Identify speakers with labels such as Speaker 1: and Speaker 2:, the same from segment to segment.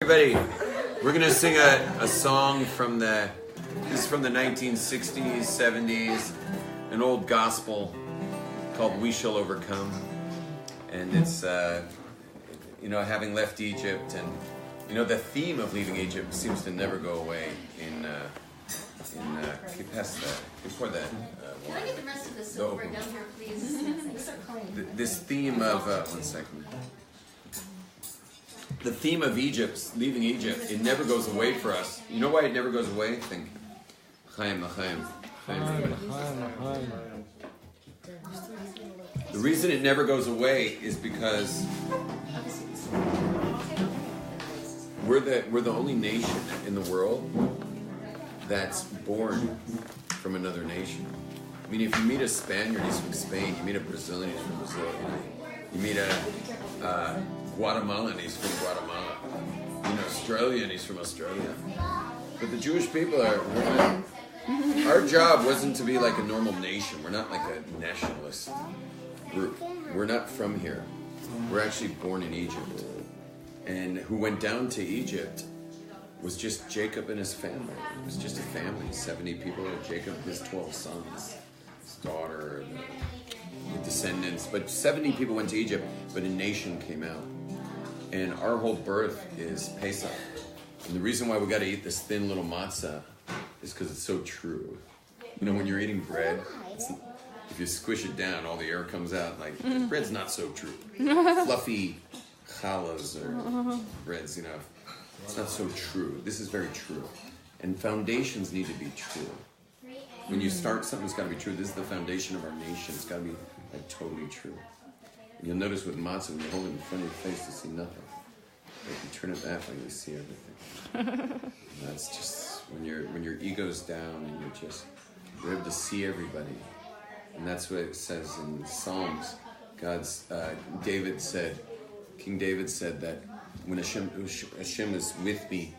Speaker 1: Everybody, we're gonna sing a song from this is from the 1960s, 70s, an old gospel called "We Shall Overcome," and it's having left Egypt, and the theme of leaving Egypt seems to never go away. Before that.
Speaker 2: Can I get the rest of the silver down here, please?
Speaker 1: This theme of one second. The theme of Egypt, leaving Egypt, it never goes away for us. You know why it never goes away? Think. Chaim. The reason it never goes away is because we're the only nation in the world that's born from another nation. I mean, if you meet a Spaniard, he's from Spain. You meet a Brazilian, he's from Brazil. You meet a Guatemalan, he's from Guatemala. Australian, he's from Australia. But the Jewish people our job wasn't to be like a normal nation. We're not like a nationalist group. We're not from here. We're actually born in Egypt. And who went down to Egypt was just Jacob and his family. It was just a family, 70 people. Jacob, his 12 sons, his daughter, the descendants. But 70 people went to Egypt, but a nation came out. And our whole birth is Pesach. And the reason why we got to eat this thin little matzah is because it's so true. When you're eating bread, if you squish it down, all the air comes out. Like, bread's not so true. Fluffy challahs or breads, it's not so true. This is very true. And foundations need to be true. When you start something, it's got to be true. This is the foundation of our nation. It's got to be totally true. And you'll notice with matzah, when you hold it in front of your face, you see nothing. But if you turn it that way, you see everything. And that's just when your ego's down and you're able to see everybody. And that's what it says in Psalms. King David said that when Hashem is with me,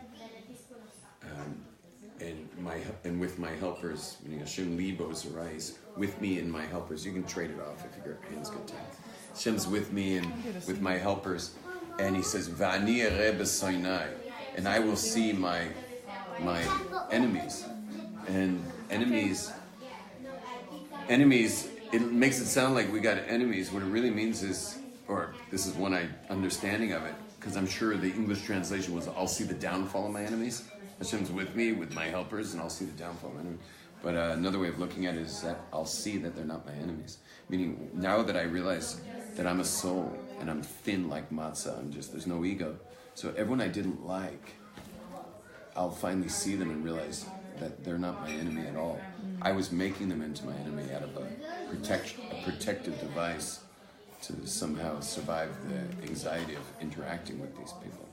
Speaker 1: and with my helpers, meaning Hashem libos arise, with me and my helpers. You can trade it off if your hands get tight. Hashem's with me and with my helpers, and he says, "Va'ani ereh b'Sinai," and I will see my enemies. And enemies. It makes it sound like we got enemies. What it really means is, or this is one understanding of it, because I'm sure the English translation was, "I'll see the downfall of my enemies." Hashem's with me, with my helpers, and I'll see the downfall of my enemies. But another way of looking at it is that I'll see that they're not my enemies. Meaning, now that I realize that I'm a soul, and I'm thin like matzah, there's no ego. So everyone I didn't like, I'll finally see them and realize that they're not my enemy at all. I was making them into my enemy out of a protective device to somehow survive the anxiety of interacting with these people.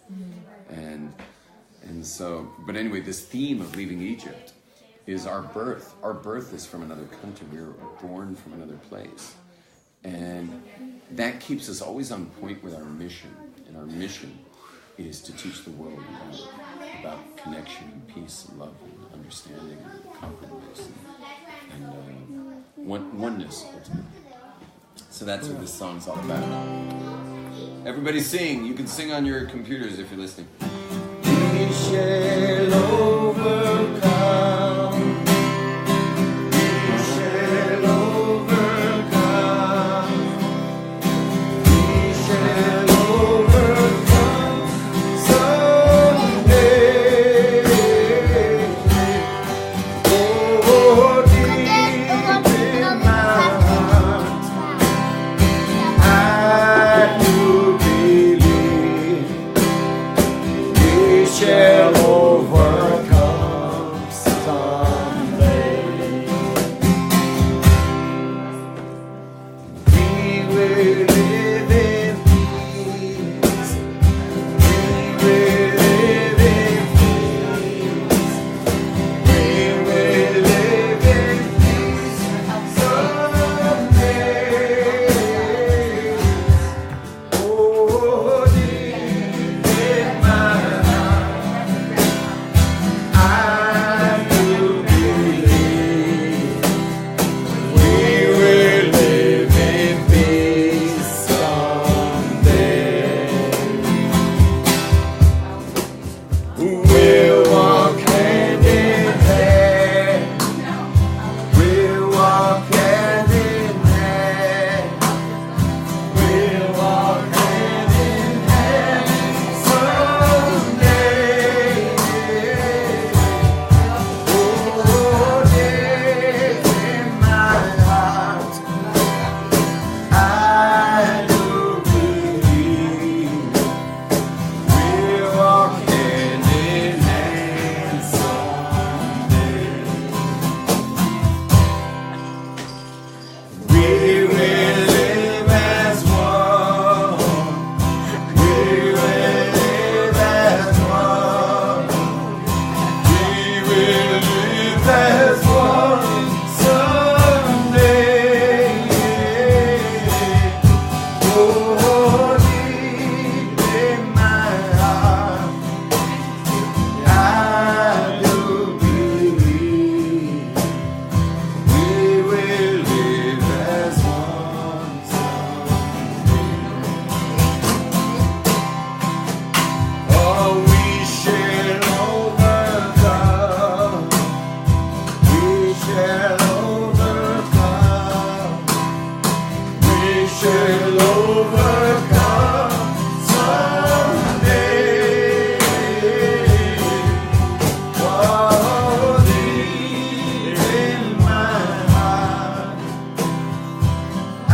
Speaker 1: And so, but anyway, this theme of leaving Egypt is our birth. Our birth is from another country. We were born from another place. And that keeps us always on point with our mission. And our mission is to teach the world about connection and peace and love and understanding and compromise and oneness, ultimately. So that's what this song's all about. Everybody sing. You can sing on your computers if you're listening. We shall overcome. We shall overcome. We shall overcome someday. Oh, deep in my heart, I do believe we shall overcome someday. We will live in peace. We will live in peace. We will live in peace someday. Oh, deep in my heart, We'll walk hand in hand. We'll walk hand in hand. We'll walk hand in hand someday. Oh, deep in my heart, I do believe we'll walk hand in hand someday. We will live as one. We will live as one. We will live as one someday. Oh, deep in my heart, I do believe we will live as one someday. Oh, we shall overcome. We shall overcome. We shall overcome someday. Oh, deep in my heart, I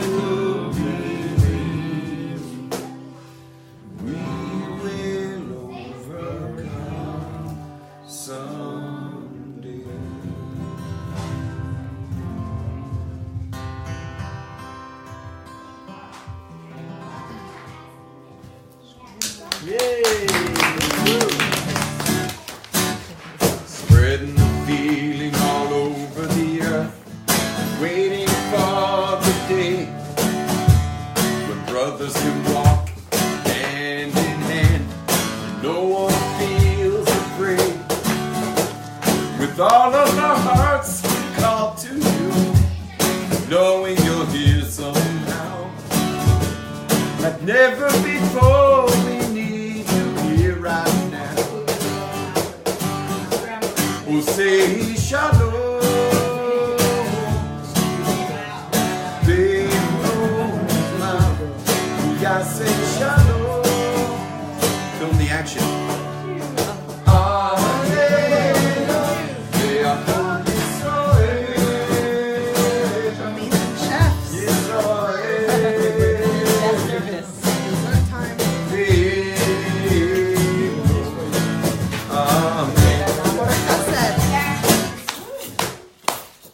Speaker 1: do believe we will overcome someday. Spreading the feeling all over the earth, waiting for the day when brothers can walk hand in hand and no one feels afraid. With all of our hearts we call to you, knowing you're here somehow. Like never before, we need you here right now. Oh, say shalom. I say shalom. Film the action.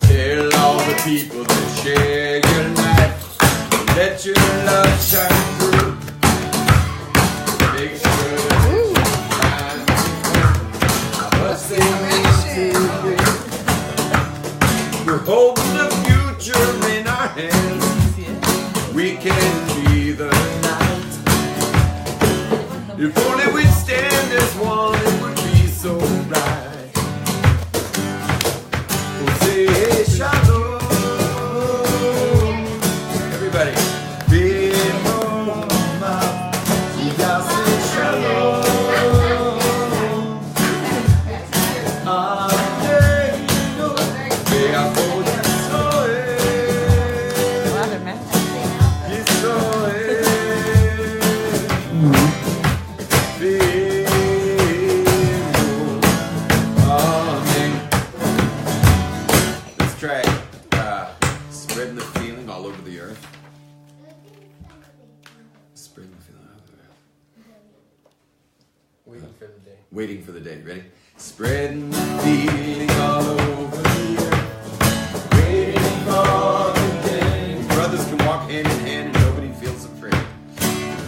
Speaker 1: Tell all the people that share your life, let your love shine through. Make sure that you find what's they need to be. We're holding the future in our hands. We can be the light. If only we'd stand as one, it would be so right. We'll say shalom. Everybody. Let's try spreading the feeling all over the earth. Spreading the feeling all over the earth.
Speaker 3: Waiting for the day.
Speaker 1: Waiting for the day. Ready? Spreading the feeling all over the earth. Waiting for the day. Brothers can walk hand in hand and nobody feels afraid.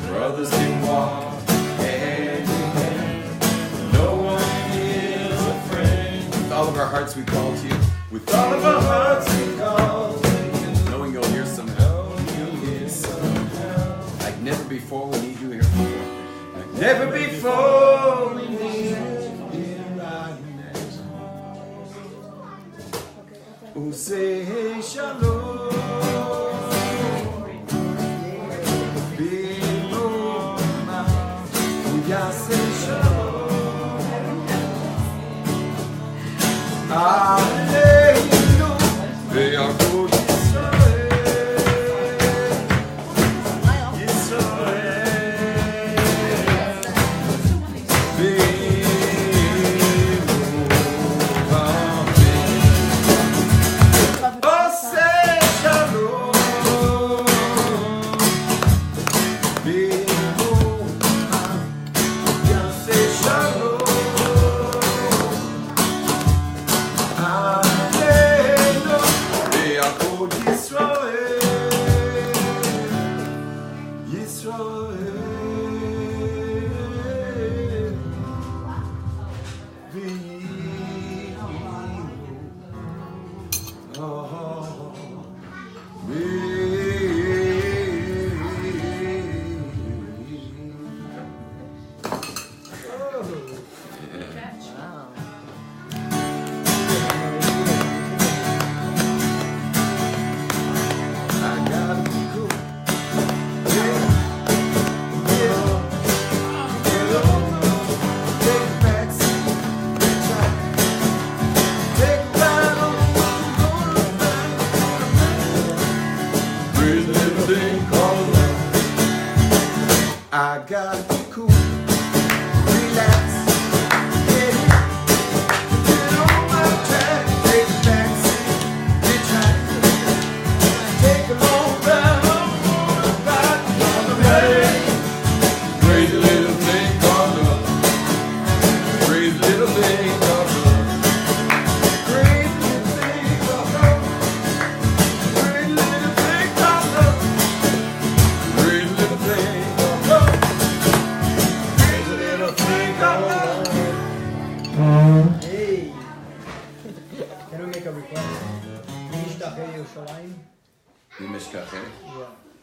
Speaker 1: Brothers can walk hand in hand. No one feels afraid. With all of our hearts we call to you. With all of our hearts we call to you. Knowing you'll hear somehow. Like never before we need you here. Like never before we need you here right now. Oh, say shalom. Say shalom.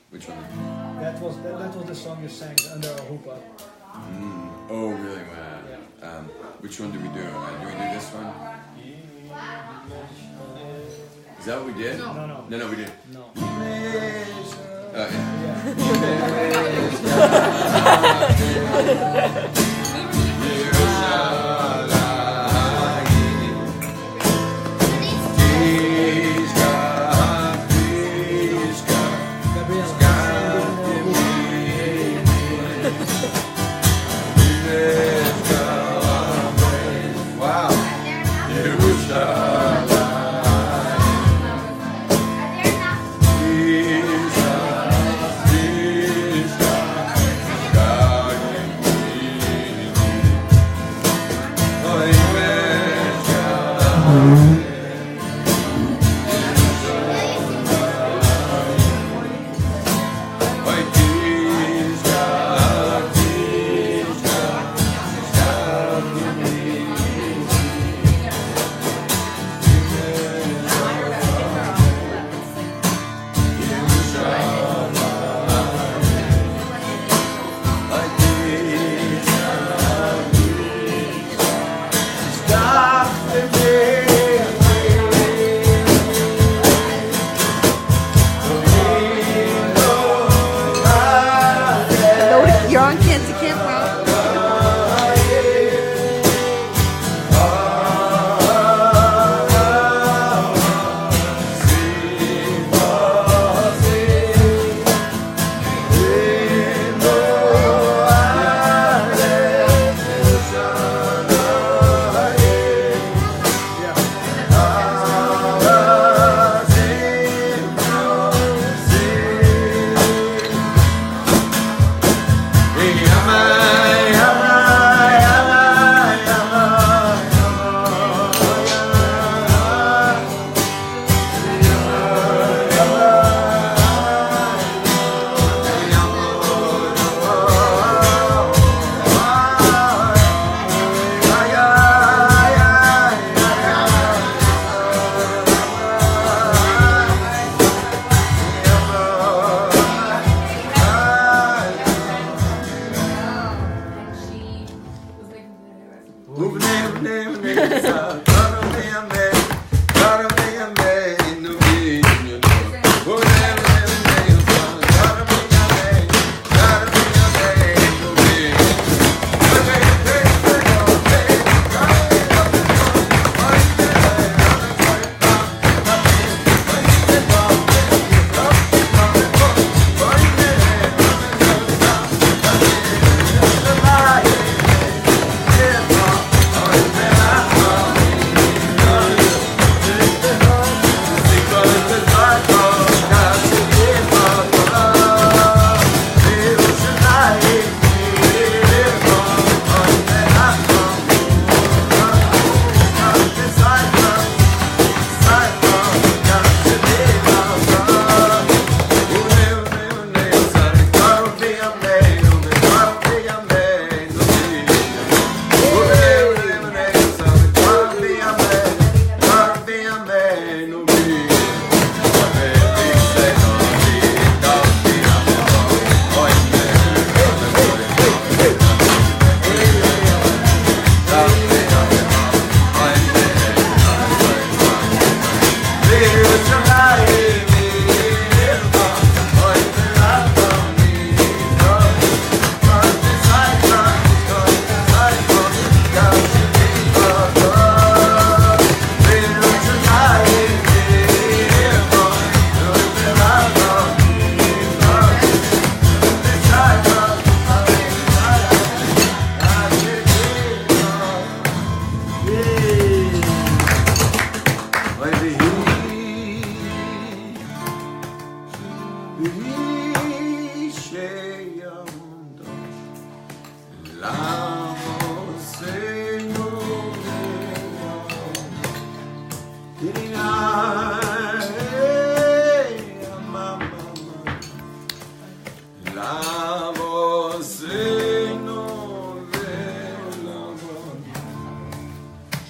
Speaker 1: Which one?
Speaker 3: That was the song you sang under a hoopah.
Speaker 1: Oh, really? Wow. Yeah. Which one do we do? Do we do this one? Is that what we did?
Speaker 3: No,
Speaker 1: we didn't.
Speaker 3: No.
Speaker 1: Yeah.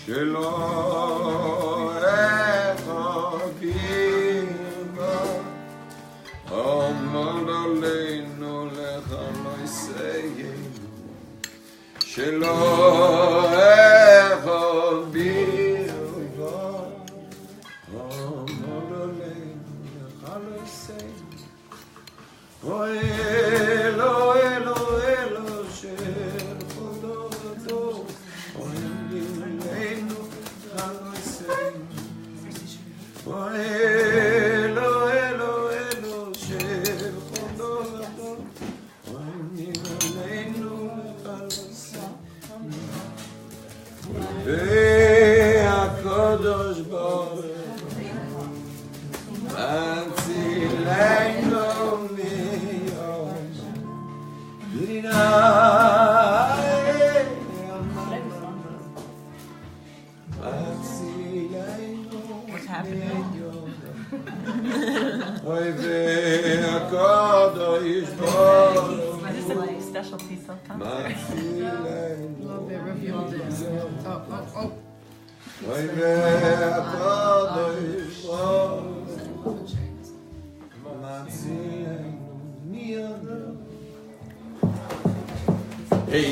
Speaker 1: שלא אביבה עמד עלינו לך לא יסיינו שלא אביבה עמד עלינו לך לא יסיינו אוי אלו אלו אלו של חודו אוי אלינו לך לא יסיינו אוי אלו אלו אלו של חודו אוי אלינו לך לא יסיינו והקדוש ברוך הצילנו
Speaker 4: What's happening? Is this a special piece of concert?
Speaker 1: Hey,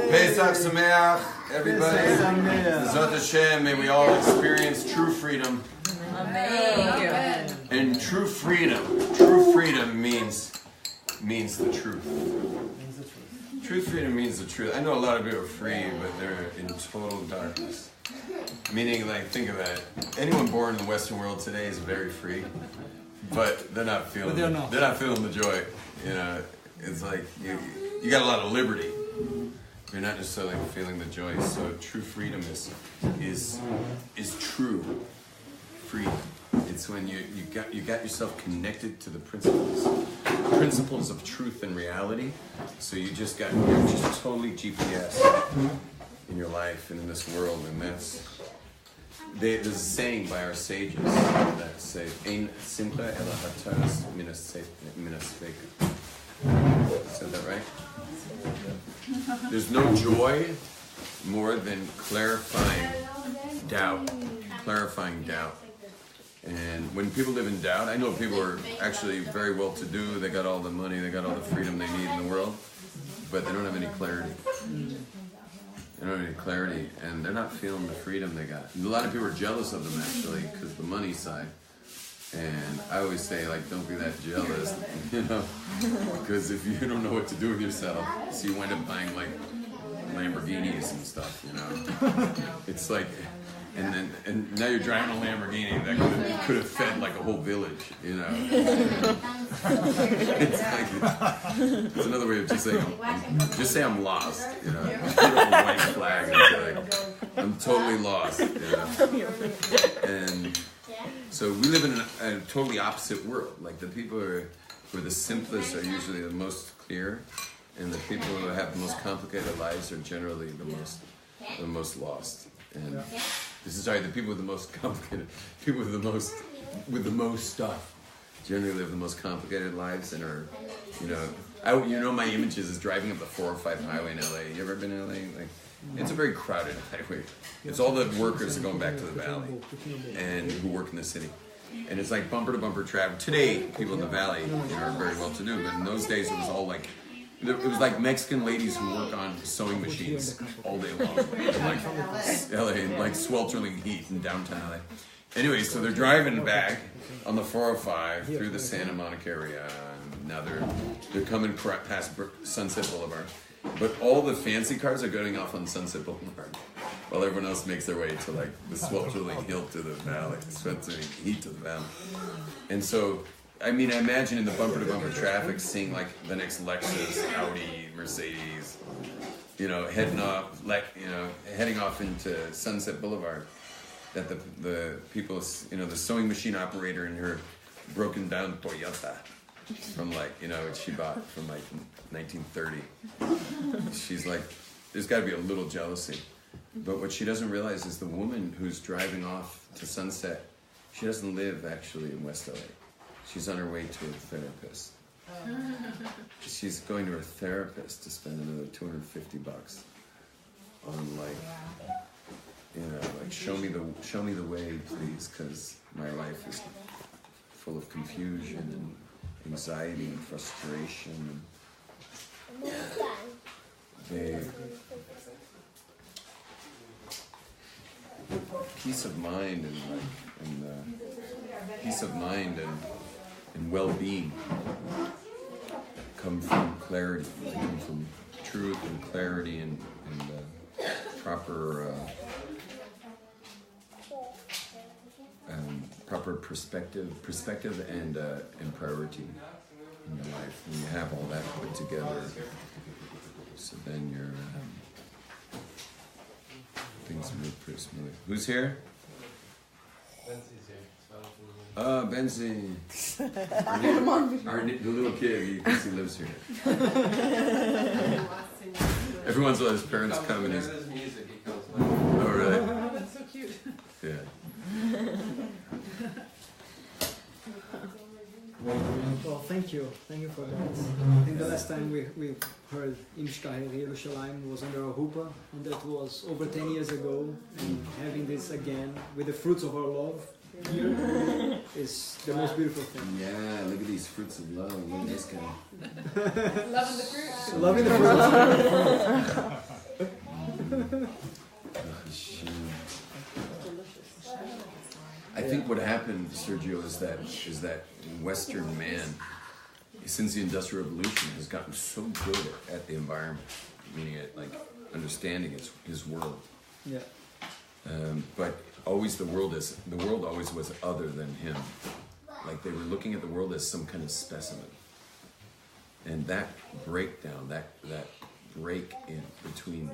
Speaker 1: Pesach Sameach, everybody. Bezat Hashem, may we all experience true freedom.
Speaker 4: Amen.
Speaker 1: And true freedom means the truth. True freedom means the truth. I know a lot of people are free, but they're in total darkness. Meaning, like, think of that. Anyone born in the Western world today is very free, but they're not feeling. They're not feeling the joy. You know, it's like you got a lot of liberty. You're not necessarily feeling the joy. So true freedom is true freedom. It's when you got yourself connected to the principles of truth and reality. So you're just totally GPS. in your life and in this world, and there's a saying by our sages that say, "Ein simcha ela hataras min hasfeka." Said that right? There's no joy more than clarifying doubt. And when people live in doubt, I know people are actually very well-to-do. They got all the money, they got all the freedom they need in the world, but they don't have any clarity. They don't have any clarity, and they're not feeling the freedom they got. And a lot of people are jealous of them, actually, because the money side. And I always say, like, don't be that jealous, you know, because if you don't know what to do with yourself, so you wind up buying, like, Lamborghinis and stuff, you know. It's like, and now you're driving a Lamborghini that could have fed like a whole village, you know. It's another way of just saying I'm lost, you know. Just put up a white flag and say, like, I'm totally lost, you know. And so we live in a totally opposite world. Like the people who are the simplest are usually the most clear, and the people who have the most complicated lives are generally the most lost. And the people with the most complicated, people with the most stuff, generally live the most complicated lives and are, you know, my images is driving up the 405 highway in LA. You ever been in LA? Like, it's a very crowded highway. It's all the workers that are going back to the valley and who work in the city. And it's like bumper to bumper traffic. Today, people in the valley, you know, are very well to do, but in those days it was all like, it was like Mexican ladies who work on sewing machines all day long. Like LA, like sweltering heat in downtown LA. Anyway, so they're driving back on the 405 through the Santa Monica area, and now they're coming past Sunset Boulevard. But all the fancy cars are going off on Sunset Boulevard, while everyone else makes their way to like the sweltering hill to the valley, sweltering heat to the valley. And so, I mean, I imagine in the bumper-to-bumper traffic, seeing like the next Lexus, Audi, Mercedes, you know, heading off into Sunset Boulevard. That the people, you know, the sewing machine operator in her broken down Toyota from like, you know, she bought from like 1930. She's like, there's got to be a little jealousy. But what she doesn't realize is the woman who's driving off to Sunset, she doesn't live actually in West LA. She's on her way to a therapist. She's going to her therapist to spend another $250 on like, you know, like show me the way, please, because my life is full of confusion and anxiety and frustration. Peace of mind and well-being come from clarity. They come from truth and clarity and proper perspective and priority in your life. When you have all that put together, so then your things move pretty smoothly. Who's here? Benzi. The little kid, he lives here. Every once in a while his parents come and he's... Oh, really?
Speaker 4: That's so cute.
Speaker 1: Yeah.
Speaker 3: Well, thank you for that. I think the last time we heard Imshka Yerushalayim was under our huppah, and that was over 10 years ago. And having this again with the fruits of our love here is the most beautiful thing.
Speaker 1: Yeah, look at these fruits of love. Look at this guy.
Speaker 4: Loving the fruit.
Speaker 3: Loving the fruits.
Speaker 1: I think what happened, Sergio, is that Western man, since the Industrial Revolution, has gotten so good at the environment, meaning it like understanding his world.
Speaker 3: Yeah.
Speaker 1: But always the world always was other than him. Like they were looking at the world as some kind of specimen. And that breakdown, that break in between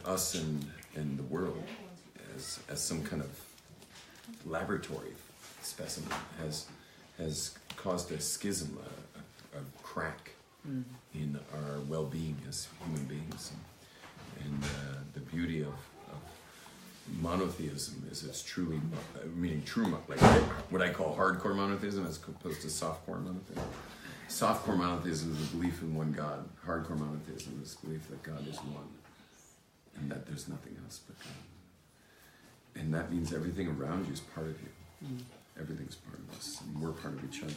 Speaker 1: us and the world as some kind of laboratory specimen has caused a schism, a crack in our well-being as human beings, and monotheism is it's truly, meaning true, like what I call hardcore monotheism as opposed to softcore monotheism. Softcore monotheism is a belief in one God. Hardcore monotheism is belief that God is one and that there's nothing else but God. And that means everything around you is part of you. Everything's part of us, and we're part of each other.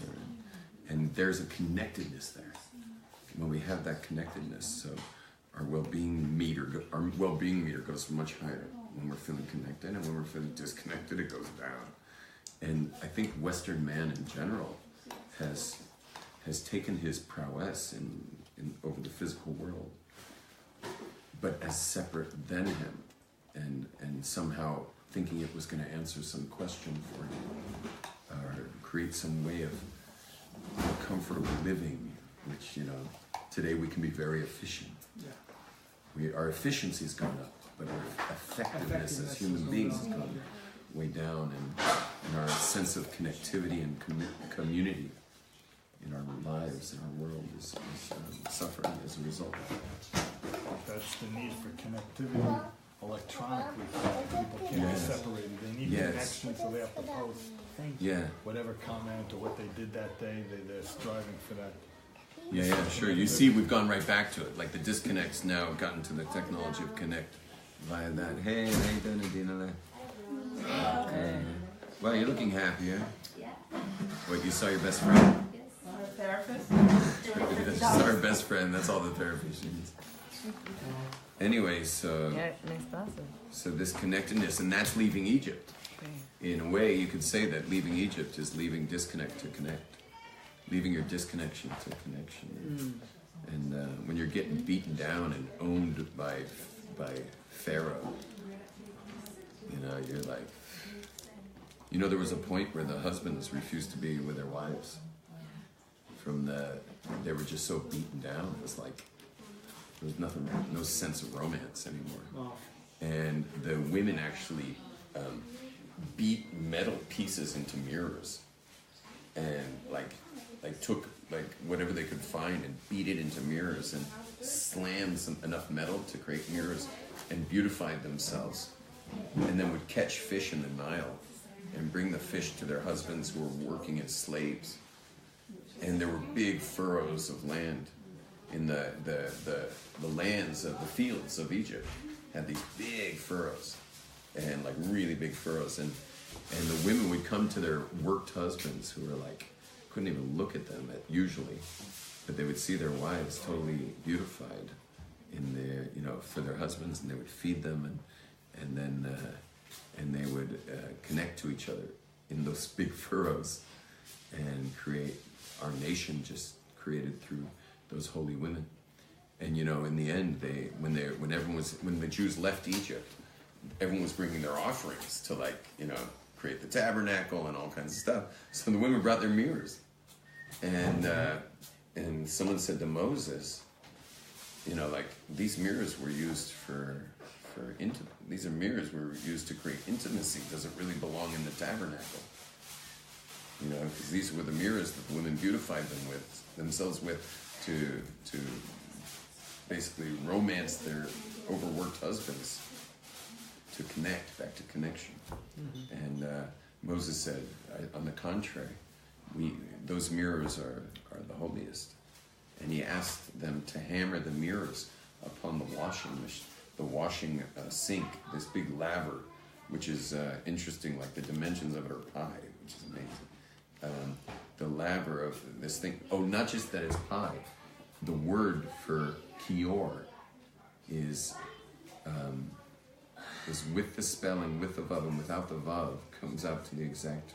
Speaker 1: And there's a connectedness there. When we have that connectedness, so our well-being meter goes much higher when we're feeling connected, and when we're feeling disconnected, it goes down. And I think Western man in general has taken his prowess in over the physical world, but as separate than him, and somehow thinking it was going to answer some question for him, or create some way of comfortable living, which, today we can be very efficient. Yeah. Our efficiency's gone up, but our effectiveness as human beings has gone way down, and our sense of connectivity and community in our lives, in our world, is suffering as a result of that.
Speaker 5: That's the need for connectivity electronically. People can't be separated. They need connection, so they have to post whatever comment or what they did that day. They're striving for that.
Speaker 1: Yeah, sure. You see, we've gone right back to it. Like the disconnect's now gotten to the technology of connect via that. Hey, how you doing, Adina? Okay. Well, you're looking happier.
Speaker 2: Yeah.
Speaker 1: What, you saw your best friend?
Speaker 4: Our therapist?
Speaker 1: She saw her best friend. That's all the therapy she needs. Anyway, so this connectedness, and that's leaving Egypt. In a way, you could say that leaving Egypt is leaving disconnect to connect. Leaving your disconnection to connection. And when you're getting beaten down and owned by Pharaoh, you're like, there was a point where the husbands refused to be with their wives. They were just so beaten down. It was like, there was nothing, no sense of romance anymore. Wow. And the women actually beat metal pieces into mirrors, and like took whatever they could find and beat it into mirrors and slammed enough metal to create mirrors and beautified themselves, and then would catch fish in the Nile and bring the fish to their husbands who were working as slaves. And there were big furrows of land in the lands of the fields of Egypt had these big furrows, and like really big furrows, and the women would come to their worked husbands who were like, couldn't even look at them usually, but they would see their wives totally beautified in their, for their husbands, and they would feed them, and then they would connect to each other in those big furrows and create our nation just created through those holy women. And in the end, when the Jews left Egypt, everyone was bringing their offerings to create the tabernacle and all kinds of stuff. So the women brought their mirrors, and someone said to Moses, these mirrors were used for these are mirrors were used to create intimacy. Does it really belong in the tabernacle? Because these were the mirrors that the women beautified themselves with to basically romance their overworked husbands, to connect, back to connection. And Moses said, on the contrary, those mirrors are the holiest. And he asked them to hammer the mirrors upon the washing sink, this big laver, which is interesting, like the dimensions of it are pi, which is amazing. The laver of this thing, not just that it's pi, the word for kior is with the spelling, with the vav and without the vav, comes out to the exact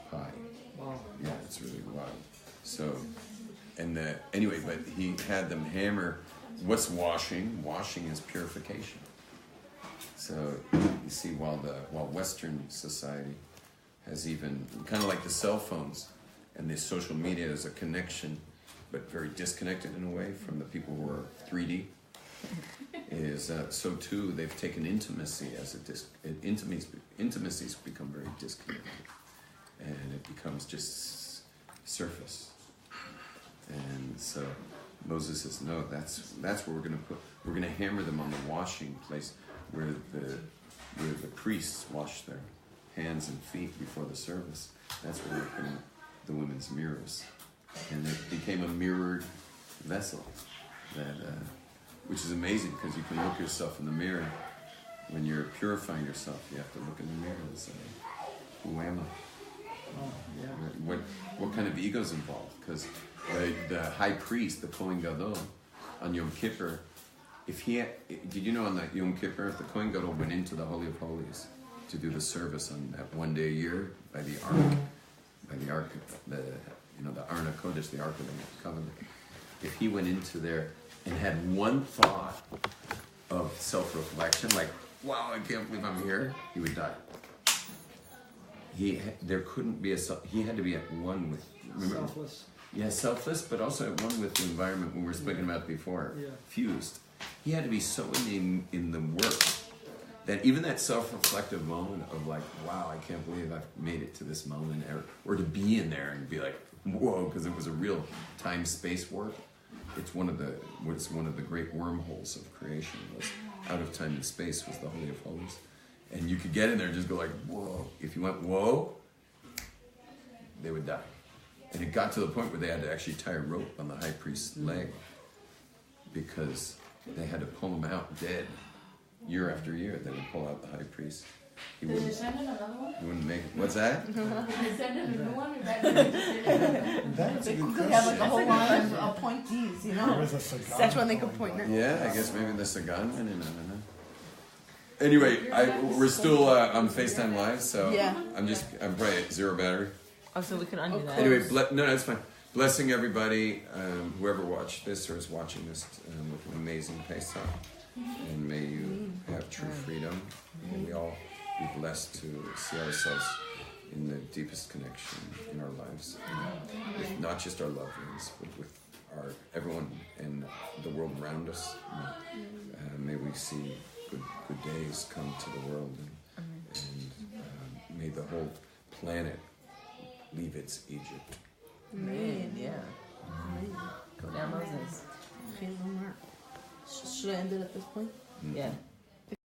Speaker 1: pi. Wow. Yeah, it's really wild. So, anyway, but he had them hammer. What's washing? Washing is purification. So you see, while Western society has even kind of like the cell phones and the social media is a connection, but very disconnected in a way from the people who are 3D. Is so too they've taken intimacy as intimacy's become very disconnected, and it becomes just surface. And so Moses says, no, that's where we're going to hammer them on the washing place, where where the priests washed their hands and feet before the service. That's where they put in the women's mirrors. And it became a mirrored vessel, that, which is amazing because you can look yourself in the mirror. When you're purifying yourself, you have to look in the mirror and say, who am I?
Speaker 3: Oh, yeah.
Speaker 1: What kind of ego's involved? Because the high priest, the Kohen Gadol, on Yom Kippur, did you know on that Yom Kippur, if the Kohen Gadol went into the Holy of Holies to do the service on that one day a year by the Ark, the Arna Kodesh, the Ark of the Covenant, if he went into there and had one thought of self-reflection, like, wow, I can't believe I'm here, he would die. He had to be at one with, remember?
Speaker 3: Selfless.
Speaker 1: Yeah, selfless, but also at one with the environment we were speaking about before, fused. He had to be so in the work that even that self-reflective moment of like, wow, I can't believe I've made it to this moment, or to be in there and be like, whoa, because it was a real time-space warp. It's one of the great wormholes of creation. Was out of time and space was the Holy of Holies, and you could get in there and just go like, whoa. If you went whoa, they would die. And it got to the point where they had to actually tie a rope on the high priest's leg because they had to pull him out dead. Year after year, they would pull out the high priest.
Speaker 2: Did they send in another one?
Speaker 1: He wouldn't make it. What's that?
Speaker 2: Did they send in a new one? Or that
Speaker 5: That's a
Speaker 4: They
Speaker 5: good
Speaker 4: could have like a
Speaker 5: question.
Speaker 4: whole line of appointees, you
Speaker 5: There
Speaker 4: know?
Speaker 5: is a Sagan
Speaker 4: That's when they could
Speaker 5: going
Speaker 4: point
Speaker 5: on.
Speaker 1: Yeah, I guess maybe the Sagan went in. I don't know. Anyway, we're still on FaceTime Live, so
Speaker 4: Yeah.
Speaker 1: I'm probably at zero battery.
Speaker 4: Oh, so we can undo that.
Speaker 1: Anyway, no, it's fine. Blessing everybody, whoever watched this or is watching this, with an amazing Pesach. And may you have true freedom. And we all be blessed to see ourselves in the deepest connection in our lives. With not just our loved ones, but with everyone in the world around us. May we see good days come to the world. And may the whole planet leave its Egypt.
Speaker 4: Amen, yeah. Go down Moses. Should I end it at this point?
Speaker 1: Mm-hmm.
Speaker 4: Yeah.